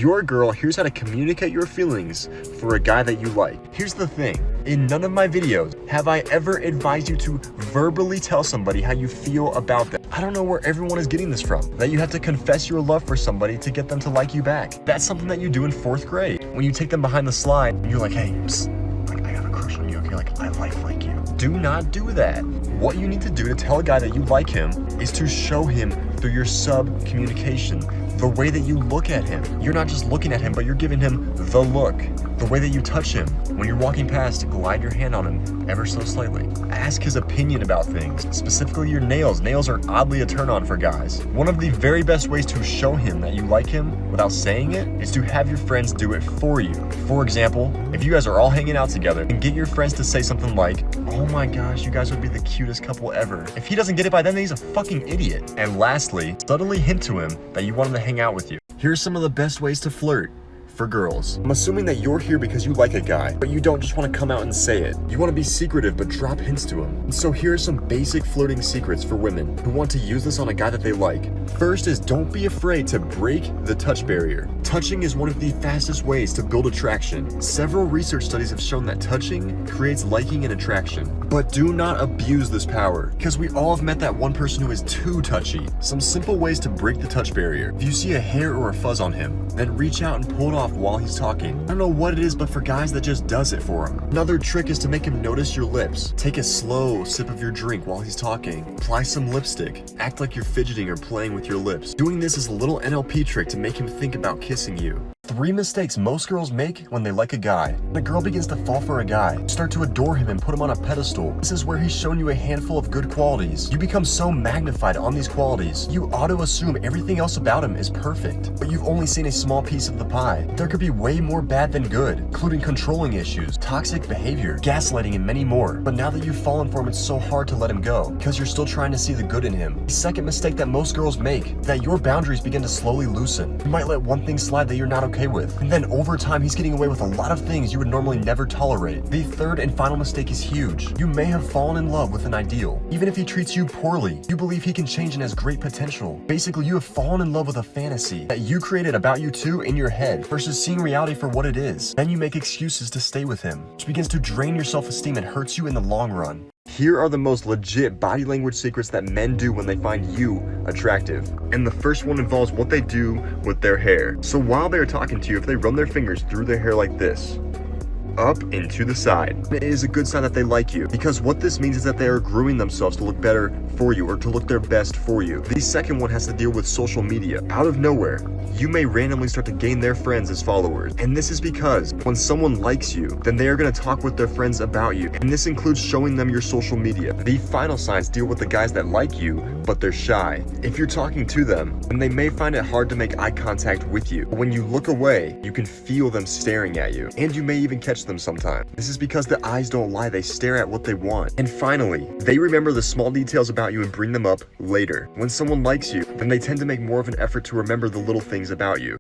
you're a girl, here's how to communicate your feelings for a guy that you like. Here's the thing. In none of my videos have I ever advised you to verbally tell somebody how you feel about them. I don't know where everyone is getting this from, that you have to confess your love for somebody to get them to like you back. That's something that you do in 4th grade. When you take them behind the slide, and you're like, hey, psst, like, I have a crush on you, okay? Like, I like you. Do not do that. What you need to do to tell a guy that you like him is to show him through your sub-communication, the way that you look at him. You're not just looking at him, but you're giving him the look. The way that you touch him. When you're walking past, glide your hand on him ever so slightly. Ask his opinion about things, specifically your nails. Nails are oddly a turn on for guys. One of the very best ways to show him that you like him without saying it is to have your friends do it for you. For example, if you guys are all hanging out together and get your friends to say something like, oh my gosh, you guys would be the cutest couple ever. If he doesn't get it by then he's a fucking idiot. And lastly, subtly hint to him that you want him to hang out with you. Here's some of the best ways to flirt. For girls. I'm assuming that you're here because you like a guy, but you don't just want to come out and say it. You want to be secretive but drop hints to him. And so here are some basic flirting secrets for women who want to use this on a guy that they like. First is don't be afraid to break the touch barrier. Touching is one of the fastest ways to build attraction. Several research studies have shown that touching creates liking and attraction. But do not abuse this power, because we all have met that one person who is too touchy. Some simple ways to break the touch barrier. If you see a hair or a fuzz on him, then reach out and pull it off while he's talking. I don't know what it is, but for guys that just does it for him. Another trick is to make him notice your lips. Take a slow sip of your drink while he's talking. Apply some lipstick. Act like you're fidgeting or playing with your lips. Doing this is a little NLP trick to make him think about kissing you. 3 mistakes most girls make when they like a guy. When a girl begins to fall for a guy, start to adore him and put him on a pedestal. This is where he's shown you a handful of good qualities. You become so magnified on these qualities, you auto-assume everything else about him is perfect. But you've only seen a small piece of the pie. There could be way more bad than good, including controlling issues, toxic behavior, gaslighting, and many more. But now that you've fallen for him, it's so hard to let him go, because you're still trying to see the good in him. The second mistake that most girls make is that your boundaries begin to slowly loosen. You might let one thing slide that you're not okay with, and then over time he's getting away with a lot of things you would normally never tolerate. The third and final mistake is huge. You may have fallen in love with an ideal. Even if he treats you poorly, you believe he can change and has great potential. Basically, you have fallen in love with a fantasy that you created about you two in your head versus seeing reality for what it is. Then you make excuses to stay with him, which begins to drain your self-esteem and hurts you in the long run. Here are the most legit body language secrets that men do when they find you attractive. And the first one involves what they do with their hair. So while they're talking to you, if they run their fingers through their hair like this, up and to the side, it is a good sign that they like you, because what this means is that they are grooming themselves to look better for you or to look their best for you. The second one has to deal with social media. Out of nowhere, you may randomly start to gain their friends as followers. And this is because when someone likes you, then they are going to talk with their friends about you. And this includes showing them your social media. The final signs deal with the guys that like you, but they're shy. If you're talking to them, then they may find it hard to make eye contact with you. But when you look away, you can feel them staring at you. And you may even catch them sometimes. This is because the eyes don't lie, they stare at what they want. And finally, they remember the small details about you and bring them up later. When someone likes you, then they tend to make more of an effort to remember the little things about you.